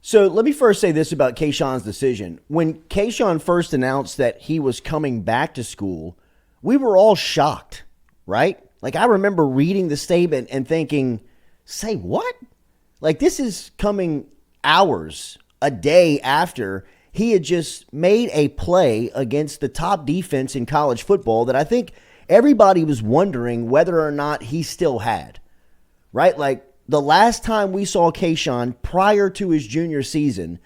So let me first say this about Kayshon's decision. When Kayshon first announced that he was coming back to school, we were all shocked, right? Like, I remember reading the statement and thinking, say what? Like, this is coming hours, a day after he had just made a play against the top defense in college football that I think everybody was wondering whether or not he still had, right? Like, the last time we saw Kayshon prior to his junior season,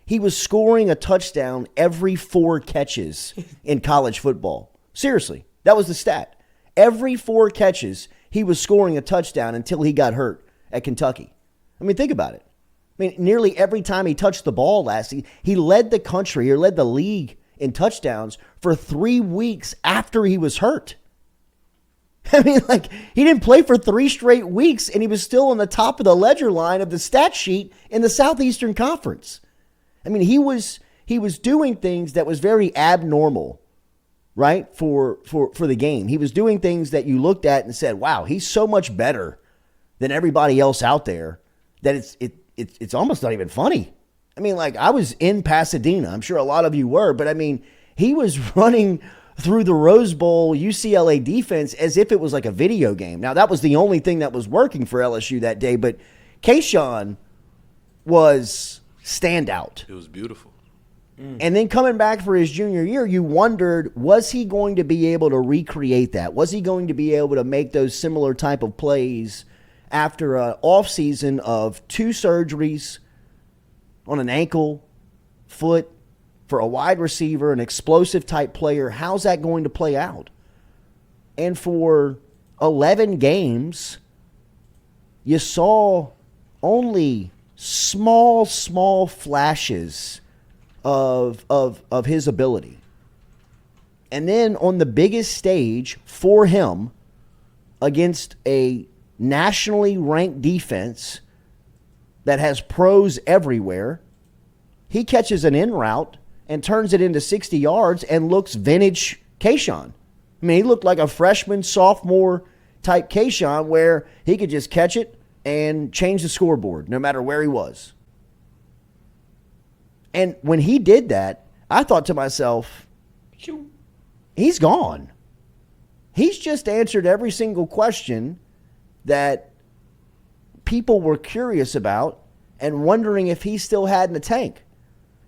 he was scoring a touchdown every 4 catches in college football. Seriously, that was the stat. Every 4 catches, he was scoring a touchdown until he got hurt at Kentucky. I mean, think about it. I mean, nearly every time he touched the ball last season, he led the country or led the league in touchdowns for 3 weeks after he was hurt. I mean, like, he didn't play for 3 straight weeks, and he was still on the top of the ledger line of the stat sheet in the Southeastern Conference. I mean, he was doing things that was very abnormal, right, for the game. He was doing things that you looked at and said, wow, he's so much better than everybody else out there that it's almost not even funny. I mean, like, I was in Pasadena. I'm sure a lot of you were, but I mean, he was running through the Rose Bowl UCLA defense as if it was like a video game. Now, that was the only thing that was working for LSU that day, but Kayshon was standout. It was beautiful. And then coming back for his junior year, you wondered, was he going to be able to recreate that? Was he going to be able to make those similar type of plays after an offseason of 2 surgeries on an ankle, foot, for a wide receiver, an explosive type player? How's that going to play out? And for 11 games, you saw only small flashes of his ability. And then on the biggest stage for him against a nationally ranked defense that has pros everywhere, he catches an in route and turns it into 60 yards and looks vintage Kayshon. I mean, he looked like a freshman, sophomore type Kayshon where he could just catch it and change the scoreboard no matter where he was. And when he did that, I thought to myself, he's gone. He's just answered every single question that people were curious about and wondering if he still had in the tank.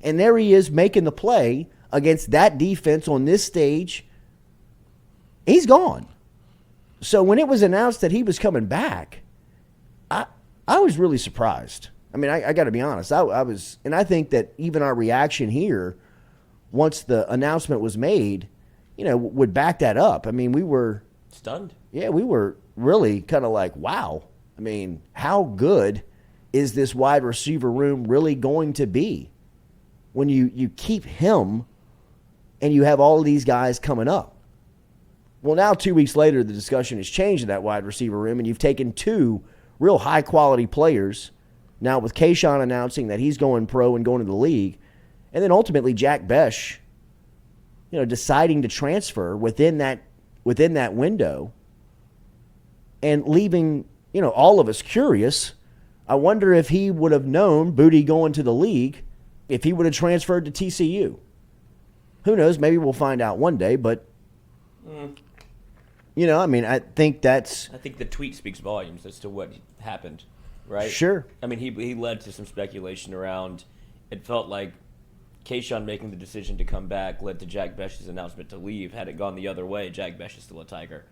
And there he is making the play against that defense on this stage. He's gone. So when it was announced that he was coming back, I was really surprised. I mean, I got to be honest. I was, and I think that even our reaction here, once the announcement was made, would back that up. I mean, we were stunned. Yeah, we were really kind of like, wow. I mean, how good is this wide receiver room really going to be when you keep him and you have all of these guys coming up? Well, now 2 weeks later, the discussion has changed in that wide receiver room, and you've taken 2 real high-quality players, now with Kayshon announcing that he's going pro and going to the league, and then ultimately Jack Besh, deciding to transfer within that window and leaving, all of us curious. I wonder if he would have known Boutte going to the league if he would have transferred to TCU. Who knows? Maybe we'll find out one day, but, I mean, I think the tweet speaks volumes as to what happened, right? Sure. I mean, he led to some speculation around, it felt like Kayshon making the decision to come back led to Jack Besh's announcement to leave. Had it gone the other way, Jack Besh is still a Tiger.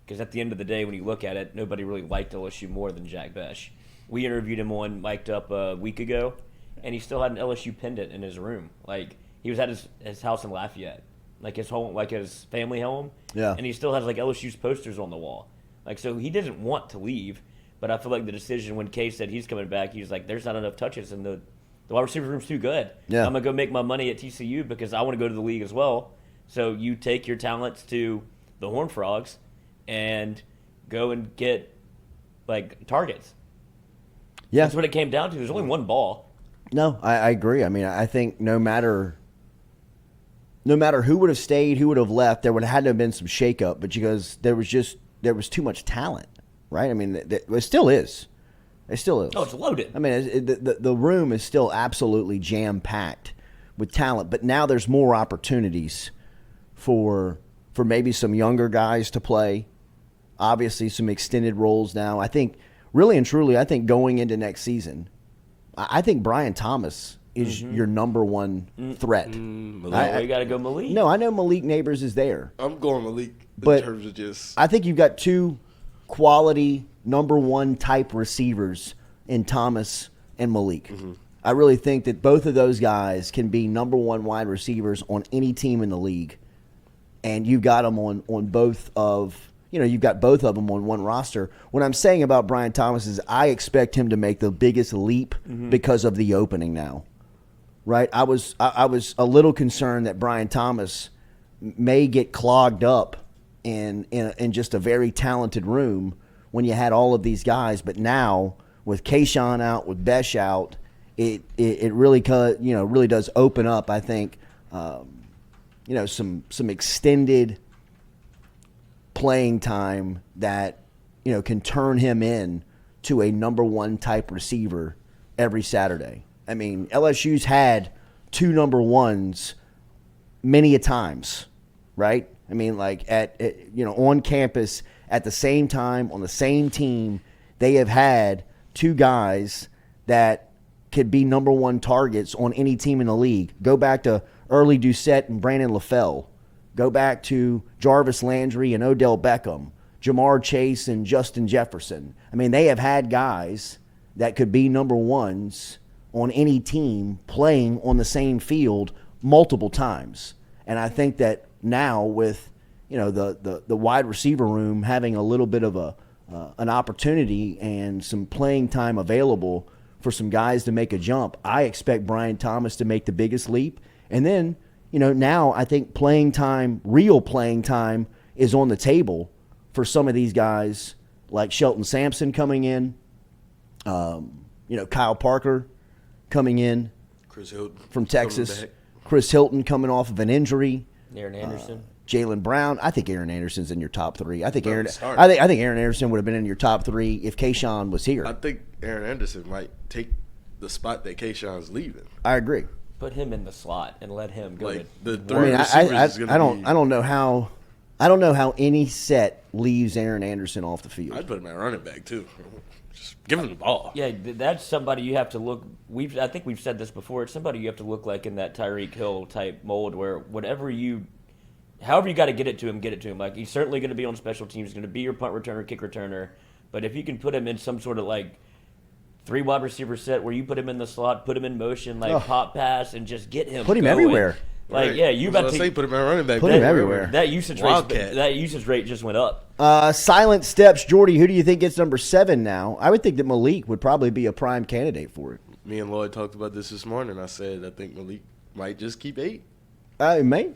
Because at the end of the day, when you look at it, nobody really liked LSU more than Jack Besh. We interviewed him on Mic'd Up a week ago, and he still had an LSU pendant in his room. Like, he was at his house in Lafayette, like his home, like his family home. Yeah. And he still has like LSU's posters on the wall. Like, so he didn't want to leave, but I feel like the decision when Kay said he's coming back, he was like, "There's not enough touches, and the wide receiver room's too good. Yeah. I'm gonna go make my money at TCU because I want to go to the league as well. So you take your talents to the Horned Frogs and go and get like targets." Yeah, that's what it came down to. There's only one ball. No, I agree. I mean, I think no matter who would have stayed, who would have left, there would have had to have been some shakeup, but because there was too much talent, right? I mean, it still is. It still is. Oh, it's loaded. I mean, the room is still absolutely jam-packed with talent, but now there's more opportunities for maybe some younger guys to play. Obviously, some extended roles now. I think, really and truly, I think going into next season, I think Brian Thomas is your number one threat. We got to go Malik. No, I know Malik Neighbors is there. I'm going Malik But in terms of just. I think you've got two quality number one type receivers in Thomas and Malik. I really think that both of those guys can be number one wide receivers on any team in the league. And you've got them on both of, you've got both of them on one roster. What I'm saying about Brian Thomas is I expect him to make the biggest leap because of the opening now. Right? I was a little concerned that Brian Thomas may get clogged up in just a very talented room when you had all of these guys. But now with Kayshon out, with Besh out, it really really does open up, I think, some extended playing time that can turn him in to a number one type receiver every Saturday. I mean, LSU's had two number ones many a times, right? I mean, like on campus at the same time on the same team, they have had two guys that could be number one targets on any team in the league. Go back to Early Doucette and Brandon LaFell. Go back to Jarvis Landry and Odell Beckham, Jamar Chase and Justin Jefferson. I mean, they have had guys that could be number ones on any team playing on the same field multiple times. And I think that now with the wide receiver room having a little bit of an opportunity and some playing time available for some guys to make a jump, I expect Brian Thomas to make the biggest leap. And then, now I think real playing time is on the table for some of these guys like Shelton Sampson coming in, Kyle Parker coming in, Chris Hilton from Texas, Chris Hilton coming off of an injury, Aaron Anderson. Jalen Brown. I think Aaron Anderson's in your top three. I think Well, Aaron. it's hard. I think Aaron Anderson would have been in your top three if Kayshon was here. I think Aaron Anderson might take the spot that Kayshon's leaving. I agree. Put him in the slot and let him go. Like the I three mean, receivers is going to be. I don't know how any set leaves Aaron Anderson off the field. I'd put him at running back too. Just give him the ball. Yeah, that's somebody you have to look. I think we've said this before. It's somebody you have to look like in that Tyreek Hill type mold, where however you got to get it to him. Like he's certainly going to be on special teams. He's going to be your punt returner, kick returner. But if you can put him in some sort of like 3 wide receiver set where you put him in the slot, put him in motion, like pop pass, and just get him. Put him going. everywhere. Like Right. yeah, you That's about what I to say, put him at running back. Put him everywhere. That usage rate just went up. Silent steps, Jordy. Who do you think gets number 7 now? I would think that Malik would probably be a prime candidate for it. Me and Lloyd talked about this morning. I said I think Malik might just keep 8. He may.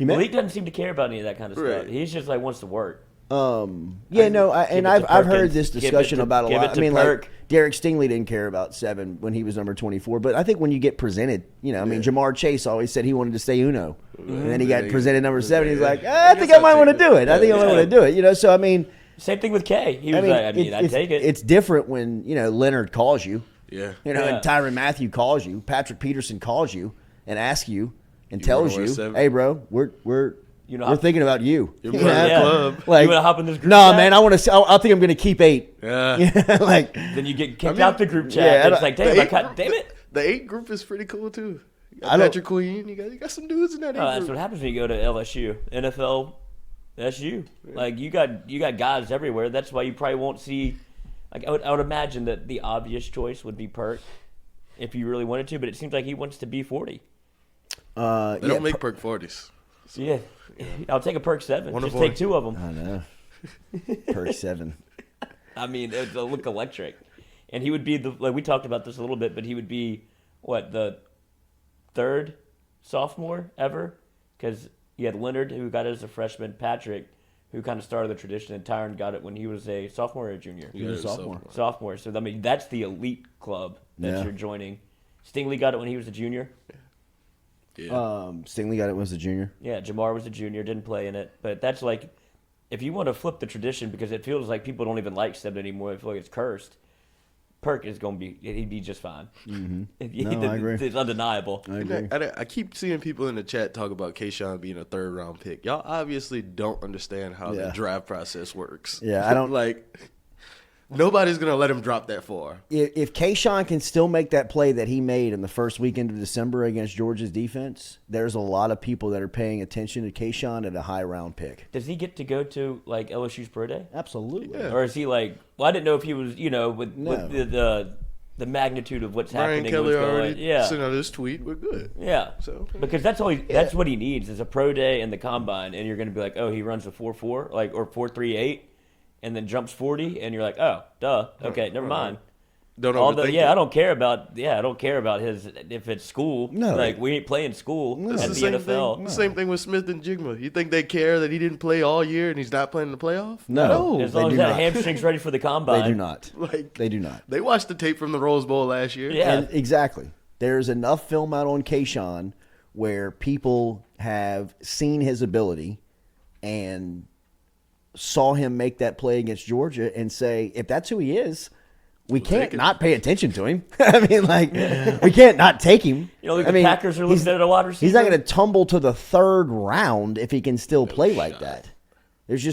Malik doesn't seem to care about any of that kind of Right. stuff. He's just like wants to work. I've Give it to heard Perkins. this Give discussion it to- about a give lot. it to I mean, Perk. like Derek Stingley didn't care about 7 when he was number 24, but I think when you get presented, I mean, Jamar Chase always said he wanted to stay Uno, and then he got presented number 7. He's like, I think I might want to do it. I think I might want to do it. So I mean, Same thing with K. He was I'd take it. It's different when Leonard calls you, Yeah. and Tyrann Mathieu calls you, Patrick Peterson calls you and asks you and You tells wanna wear you, 7? hey, bro, we're thinking about you. You're part of the club. Like, you want to hop in this group no, chat? man, I think I'm going to keep 8. Yeah. Like, Then you get kicked out the group chat. yeah, and it's like, damn the it. The 8 group is pretty cool too. You I got don't- Patrick Queen. You got some dudes in that 8 That's group. what happens when you go to LSU, NFL, SU. Like you got guys everywhere. That's why you probably won't see. Like I would imagine that the obvious choice would be Perk, if you really wanted to. But it seems like he wants to be 40. They don't make perk 40s. So yeah, I'll take a Perk 7. One Just of take one. 2 of them. I know. Perk 7. I mean, it'll look electric. And he would be like we talked about this a little bit, but he would be the 3rd sophomore ever, because you had Leonard who got it as a freshman, Patrick who kind of started the tradition, and Tyrann got it when he was a sophomore or a junior. He was a sophomore. Sophomore. So I mean, that's the elite club that Yeah. you're joining. Stingley got it when he was a junior. Yeah. Stingley got it when he was a junior. Yeah, Jamar was a junior, didn't play in it, but that's like, if you want to flip the tradition, because it feels like people don't even like 7 anymore. I feel like it's cursed. Perk is going to be, he'd be just fine. Mm-hmm. No, I agree. It's undeniable. I agree. I keep seeing people in the chat talk about Kayshon being a 3rd-round pick. Y'all obviously don't understand how the draft process works. Yeah, I don't like. Nobody's going to let him drop that far. If Kayshon can still make that play that he made in the first weekend of December against Georgia's defense, there's a lot of people that are paying attention to Kayshon at a high round pick. Does he get to go to like LSU's pro day? Absolutely. Yeah. Or is he like? Well, I didn't know if he was. With the magnitude of what's Brian happening. Kelly what's going, already sent out his tweet. We're good. Yeah. So because that's all. That's what he needs is a pro day and the combine, and you're going to be like, oh, he runs a 4.4 like or 4.38. And then jumps 40, and you're like, oh, duh. Okay, never mind. Don't overthink it. I don't care about his if it's school. No, like we ain't playing school at the NFL. The same thing with Smith and Jigma. You think they care that he didn't play all year and he's not playing in the playoff? No, As long as that hamstring's ready for the combine. They do not. Like They do not. They watched the tape from the Rose Bowl last year. Yeah. And exactly. There's enough film out on Kayshon where people have seen his ability and saw him make that play against Georgia and say, if that's who he is, we can't not pay attention to him. I mean, like, we can't not take him. You know, the Packers are looking at a wide receiver. He's not going to tumble to the 3rd round if he can still play like that. There's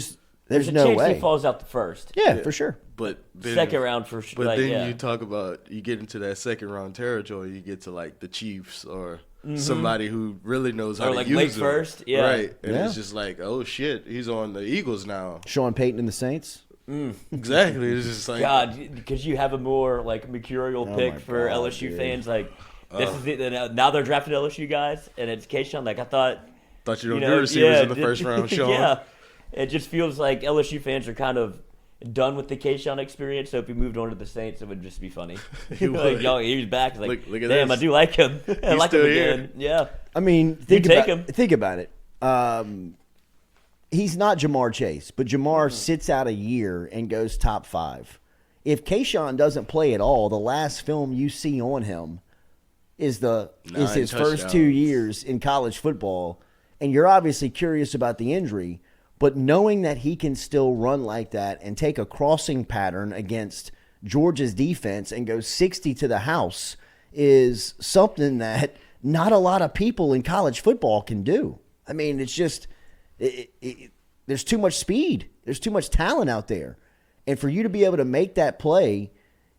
no chance way. he falls out the first. Yeah, for sure. But then, 2nd round for sure. But then you talk about you get into that 2nd round territory, you get to like the Chiefs or somebody who really knows how Or to like use Lake them. First, yeah. Right. And Yeah. it's just like, oh shit, he's on the Eagles now. Sean Payton and the Saints. Exactly. It's just like God, because you have a more like mercurial pick my for God, LSU dude. fans. Like this is it. Now they're drafting LSU guys, and it's Kayshon. Like I thought you don't do receivers in the first round, Sean. Yeah, it just feels like LSU fans are kind of done with the Kayshon experience. So if he moved on to the Saints, it would just be funny. He like, would. yo, he's back. It's like, Look at damn, this. I do like him. I like him still again. here. Yeah. I mean, think take him. about it. He's not Jamar Chase, but Jamar sits out a year and goes top 5. If Kayshon doesn't play at all, the last film you see on him is his first 2 years in college football, and you're obviously curious about the injury, but knowing that he can still run like that and take a crossing pattern against Georgia's defense and go 60 to the house is something that not a lot of people in college football can do. I mean, it's just there's too much speed. There's too much talent out there. And for you to be able to make that play,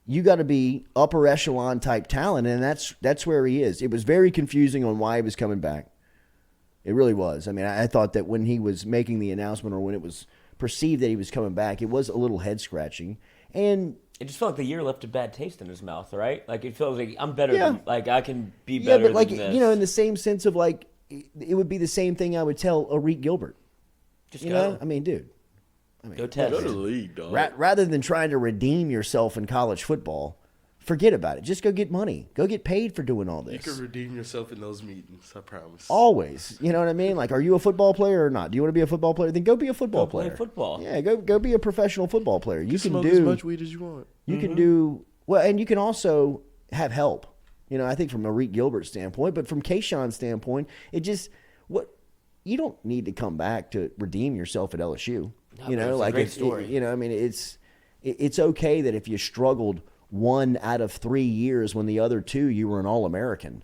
you got to be upper echelon type talent, and that's where he is. It was very confusing on why he was coming back. It really was. I mean, I thought that when he was making the announcement or when it was perceived that he was coming back, it was a little head-scratching. And it just felt like the year left a bad taste in his mouth, right? Like it feels like I'm better Yeah. than, like I can be yeah, better but like, than this. you know, in the same sense of like, it would be the same thing I would tell Arik Gilbert. just You go. know? I mean, dude. Go test. go to the league, dog. Rather than trying to redeem yourself in college football, forget about it. Just go get money. Go get paid for doing all You this. can redeem yourself in those meetings, I promise. Always. You know what I mean? Like, are you a football player or not? Do you want to be a football player? Then go be a football Go play player. football. Yeah, go be a professional football player. You can Smoke do as much weed as you want. You can do well, and you can also have help. You know, I think from a Arik Gilbert standpoint, but from Kayshon's standpoint, it just you don't need to come back to redeem yourself at LSU. No, You but know, it's a like great it's story. you know, I mean, it's okay that if you struggled 1 out of 3 years when the other 2 you were an All-American.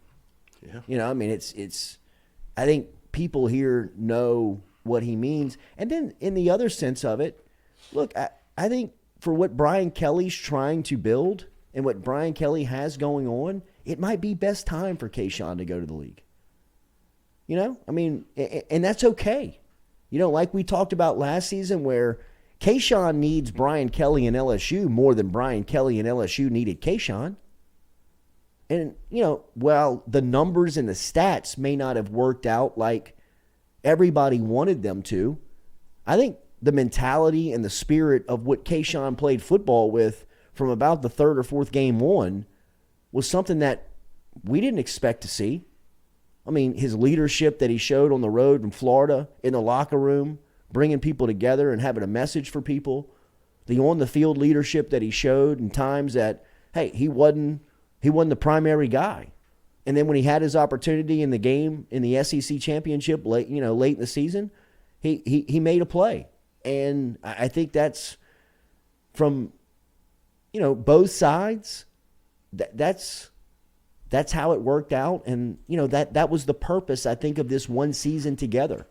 Yeah. You know, I mean, it's I think people here know what he means. And then in the other sense of it, look, I think for what Brian Kelly's trying to build and what Brian Kelly has going on, it might be best time for Kayshon to go to the league. You know, I mean, and that's okay. You know, like we talked about last season where Kayshon needs Brian Kelly and LSU more than Brian Kelly and LSU needed Kayshon. And, you know, while the numbers and the stats may not have worked out like everybody wanted them to, I think the mentality and the spirit of what Kayshon played football with from about the 3rd or 4th game on was something that we didn't expect to see. I mean, his leadership that he showed on the road in Florida, in the locker room, bringing people together and having a message for people, the on-the-field leadership that he showed in times that, hey, he wasn't the primary guy. And then when he had his opportunity in the game in the SEC championship late in the season, he made a play. And I think that's from both sides, that's how it worked out. And, that was the purpose, I think, of this one season together,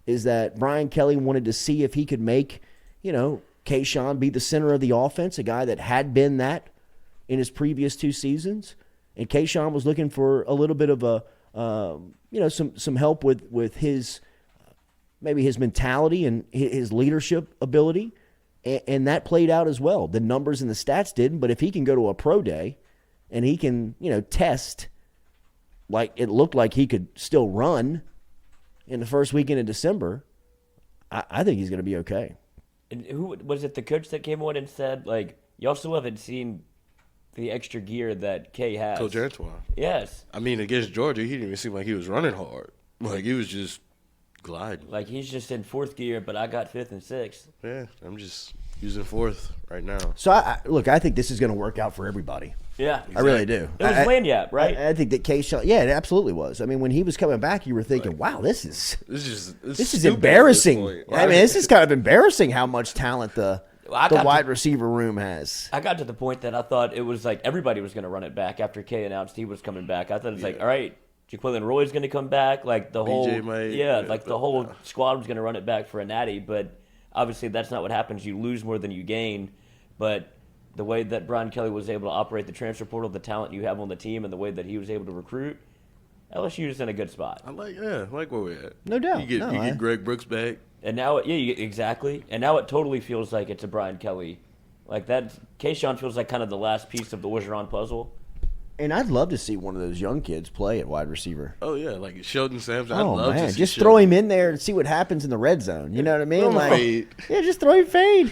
is that Brian Kelly wanted to see if he could make, Kayshon be the center of the offense, a guy that had been that in his previous 2 seasons. And Kayshon was looking for a little bit of some help with his, maybe his mentality and his leadership ability. And that played out as well. The numbers and the stats didn't, but if he can go to a pro day and he can, test like it looked like he could still run in the first weekend of December, I think he's going to be okay. And who was it? The coach that came on and said, like, y'all still haven't seen the extra gear that Kay has. Coach Antoine. Yes. I mean, against Georgia, he didn't even seem like he was running hard. Like, he was just gliding. Like, he's just in 4th gear, but I got 5th and 6th. Yeah, I'm just using 4th right now. So, I think this is going to work out for everybody. Yeah. I really do. It was Lanyap, right? I think that Kayshon, yeah, it absolutely was. I mean, when he was coming back, you were thinking, wow, this is embarrassing. I mean, this is kind of embarrassing how much talent the wide receiver room has. I got to the point that I thought it was like everybody was going to run it back after Kay announced he was coming back. I thought it's like, all right, Jaquilin Roy's going to come back. Like the whole, the whole squad was going to run it back for a natty. But obviously that's not what happens. You lose more than you gain. But the way that Brian Kelly was able to operate the transfer portal, the talent you have on the team, and the way that he was able to recruit, LSU is in a good spot. I like where we're at. No doubt. You get Greg Brooks back. And now, exactly. And now it totally feels like it's a Brian Kelly. Like that, Keyshawn feels like kind of the last piece of the Orgeron puzzle. And I'd love to see one of those young kids play at wide receiver. Oh, yeah, like Sheldon Sampson. Oh, I'd love man. to see Just Sheldon. throw him in there and see what happens in the red zone. You know what I mean? Fade. Yeah, just throw him fade.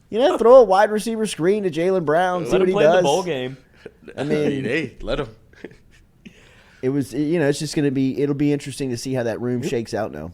Throw a wide receiver screen to Jaylen Brown, see Let what him he play does. the bowl game. I mean, hey, let him. it was, it's just going to be, it'll be interesting to see how that room shakes out now.